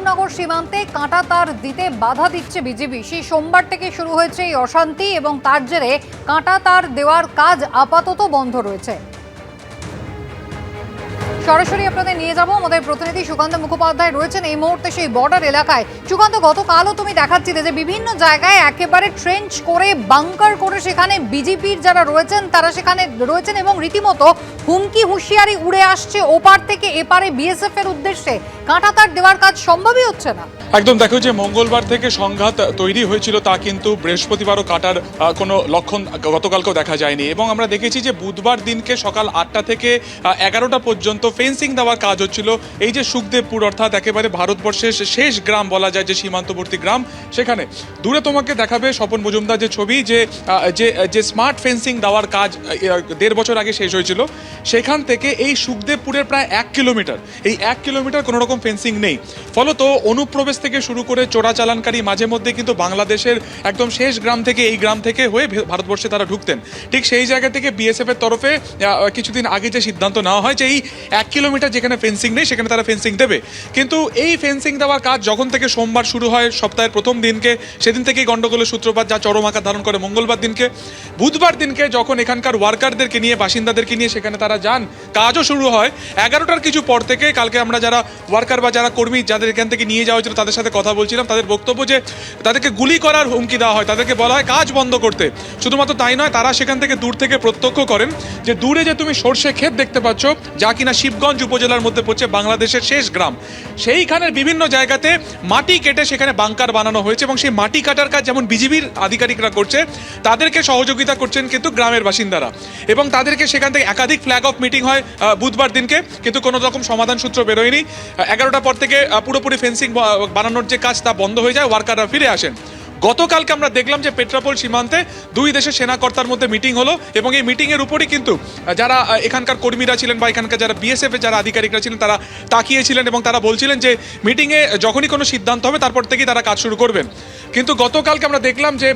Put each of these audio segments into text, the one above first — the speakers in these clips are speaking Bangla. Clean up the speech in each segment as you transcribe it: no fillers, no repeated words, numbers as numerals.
বৈষ্ণবনগর সীমান্তে কাঁটা তার দিতে বাধা দিচ্ছে বিজেপি। সেই সোমবার থেকে শুরু হয়েছে এই অশান্তি এবং তার জেরে কাঁটা তার দেওয়ার কাজ আপাতত বন্ধ রয়েছে। সরাসরি আপনাদের নিয়ে যাব, আমাদের প্রতিনিধি সুকান্ত মুখোপাধ্যায় রয়েছেন এই মুহূর্তে সেই বর্ডার এলাকায়। সুকান্ত, গতকালও তুমি দেখাচ্ছিলে যে বিভিন্ন জায়গায় একেবারে ট্রেঞ্চ করে বাংকার করে সেখানে বিজেপির যারা রয়েছেন তারা সেখানে রয়েছেন এবং রীতিমতো হুমকি হুঁশিয়ারি উড়ে আসছে ওপার থেকে এপারে বিএসএফ এর উদ্দেশ্যে। কাঁটাতার দেওয়ার কাজ সম্ভবই হচ্ছে না। একদম, দেখো যে মঙ্গলবার থেকে সংঘাত তৈরি হয়েছিল তা কিন্তু বৃহস্পতিবারও কাটার কোনো লক্ষণ গতকালকেও দেখা যায়নি। এবং আমরা দেখেছি যে বুধবার দিনকে সকাল 8টা থেকে 11টা পর্যন্ত ফেন্সিং দেওয়ার কাজ হচ্ছিল। এই যে সুখদেবপুর অর্থাৎ একেবারে ভারতবর্ষের শেষ গ্রাম বলা যায়, যে সীমান্তবর্তী গ্রাম, সেখানে দূরে তোমাকে দেখাবে স্বপন মজুমদার যে ছবি, যে স্মার্ট ফেন্সিং দেওয়ার কাজ 1.5 বছর আগে শেষ হয়েছিল। সেখান থেকে এই সুখদেবপুরের প্রায় 1 কিলোমিটার, এই 1 কিলোমিটার কোনো রকম ফেন্সিং নেই। ফলত অনুপ্রবেশ থেকে শুরু করে চোরাচালানকারী মাঝে মধ্যে কিন্তু বাংলাদেশের একদম শেষ গ্রাম থেকে, এই গ্রাম থেকে হয়ে ভারতবর্ষে তারা ঢুকতেন। ঠিক সেই জায়গা থেকে বিএসএফ এর তরফে কিছুদিন আগে যে সিদ্ধান্ত নেওয়া হয় যে এই 1 কিলোমিটার যেখানে ফেন্সিং নেই সেখানে তারা ফেন্সিং দেবে। কিন্তু এই ফেন্সিং দেওয়ার কাজ যখন থেকে সোমবার শুরু হয় সপ্তাহের প্রথম দিনকে, সেদিন থেকেই গন্ডগোলের সূত্রপাত, যা চরম আকার ধারণ করে মঙ্গলবার দিনকে। বুধবার দিনকে যখন এখানকার ওয়ার্কারদেরকে নিয়ে, বাসিন্দাদেরকে নিয়ে সেখানে তারা যান, কাজও শুরু হয় 11টার কিছু পর থেকে। কালকে আমরা যারা ওয়ার্কার বা যারা কর্মী যাদের এখান থেকে নিয়ে যাওয়া হয়েছিল তাদের সাথে কথা বলছিলাম, তাদের বক্তব্য যে তাদেরকে গুলি করার হুমকি দেওয়া হয়, তাদেরকে বলা হয় কাজ বন্ধ করতে। শুধুমাত্র তাই নয়, তারা সেখান থেকে দূর থেকে প্রত্যক্ষ করেন যে দূরে যে তুমি সর্ষে ক্ষেত দেখতে পাচ্ছ, যা কিনা শিবগঞ্জ উপজেলার মধ্যে পড়ছে, বাংলাদেশের শেষ গ্রাম, সেইখানের বিভিন্ন জায়গাতে মাটি কেটে সেখানে বাংকার বানানো হয়েছে। এবং সেই মাটি কাটার কাজ যেমন বিজিবির আধিকারিকরা করছে, তাদেরকে সহযোগিতা করছেন কিন্তু গ্রামের বাসিন্দারা। এবং তাদেরকে সেখান থেকে একাধিক ফ্ল্যাগ অফ মিটিং হয় বুধবার দিনকে, কিন্তু কোনো রকম সমাধান সূত্র বেরোয়নি। 11টার পর থেকে পুরোপুরি ফেন্সিং বানানোর যে কাজ তা বন্ধ হয়ে যায়, ওয়ার্কাররা ফিরে আসেন। গতকালকে আমরা দেখলাম যে পেট্রাপোল সীমান্তে দুই দেশের সেনাকর্তার মধ্যে মিটিং হলো এবং এই মিটিংয়ের উপরই কিন্তু যারা এখানকার কর্মীরা ছিলেন বা এখানকার যারা বিএসএফ এর যারা আধিকারিকরা ছিলেন তারা তাকিয়েছিলেন এবং তারা বলছিলেন যে মিটিংয়ে যখনই কোনো সিদ্ধান্ত হবে তারপর থেকেই তারা কাজ শুরু করবেন। কিন্তু গতকালকে আমরা দেখলাম যে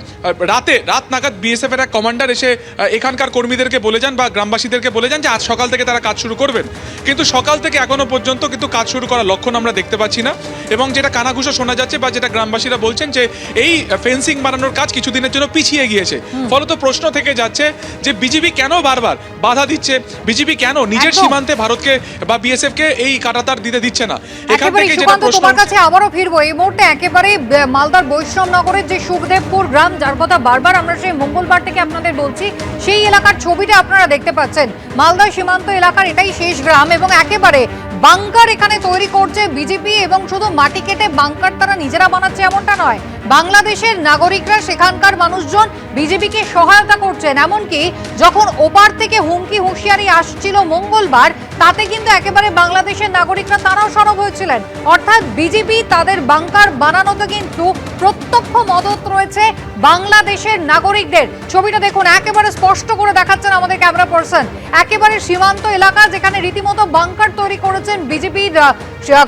রাত নাগাদ বিএসএফ এর এক কমান্ডার এসে এখানকার কর্মীদেরকে বলে যান বা গ্রামবাসীদেরকে বলে যান যে আজ সকাল থেকে তারা কাজ শুরু করবেন। কিন্তু সকাল থেকে এখনো পর্যন্ত কিন্তু কাজ শুরু করার লক্ষণ আমরা দেখতে পাচ্ছি না। এবং যেটা কানাঘুষো শোনা যাচ্ছে বা যেটা গ্রামবাসীরা বলছেন যে এই ফেন্সিং বানানোর কাজ কিছুদিনের জন্য পিছিয়ে গিয়েছে। ফলত প্রশ্ন থেকে যাচ্ছে যে বিজেপি কেন বারবার বাধা দিচ্ছে, বিজেপি কেন নিজের সীমান্তে ভারতকে বা বিএসএফ কে এই কাঁটাতার দিতে দিচ্ছে না। এখান থেকে যেটা প্রশ্ন, তোমার কাছে আবারও ফিরবো। এই মুহূর্তে একেবারে মালদার বৈষ্ণবনগরের যে সুখদেবপুর গ্রাম, যার কথা বারবার আমরা সেই মঙ্গলবার থেকে আপনাদের বলছি, সেই এলাকার ছবিটা আপনারা দেখতে পাচ্ছেন। মালদা সীমান্ত এলাকার এটাই শেষ গ্রাম এবং একেবারে বাংকার এখানে তৈরি করছে বিজেপি। এবং শুধু মাটি কেটে বাংকার তারা নিজেরা বানাচ্ছে এমনটা নয়, বাংলাদেশের নাগরিকরা, সেখানকার মানুষজন বিজেপিকে সহায়তা করছেন। এমনকি যখন ওপার থেকে হুমকি হুঁশিয়ারি আসছিল মঙ্গলবার, তাতে কিন্তু একেবারে বাংলাদেশের নাগরিকরা তারাও সরব হয়েছিলেন। অর্থাৎ বিজেপি তাদের বাংকার বানানোতে কিন্তু প্রত্যক্ষ মদত রয়েছে বাংলাদেশের নাগরিকদের। ছবিটা দেখুন, একেবারে স্পষ্ট করে দেখাচ্ছেন আমাদের ক্যামেরা পার্সন। একেবারে সীমান্ত এলাকা যেখানে রীতিমতো বাংকার তৈরি করেছেন বিজেপির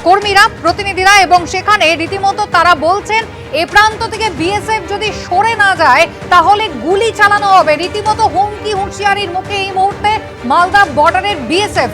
কর্মীরা, প্রতিনিধিরা, এবং সেখানে রীতিমতো তারা বলছেন এ প্রান্ত থেকে বিএসএফ যদি সরে না যায় তাহলে গুলি চালানো হবে। রীতিমতো হুমকি হুঁশিয়ারির মুখে এই মুহূর্তে মালদা বর্ডারের বিএসএফ।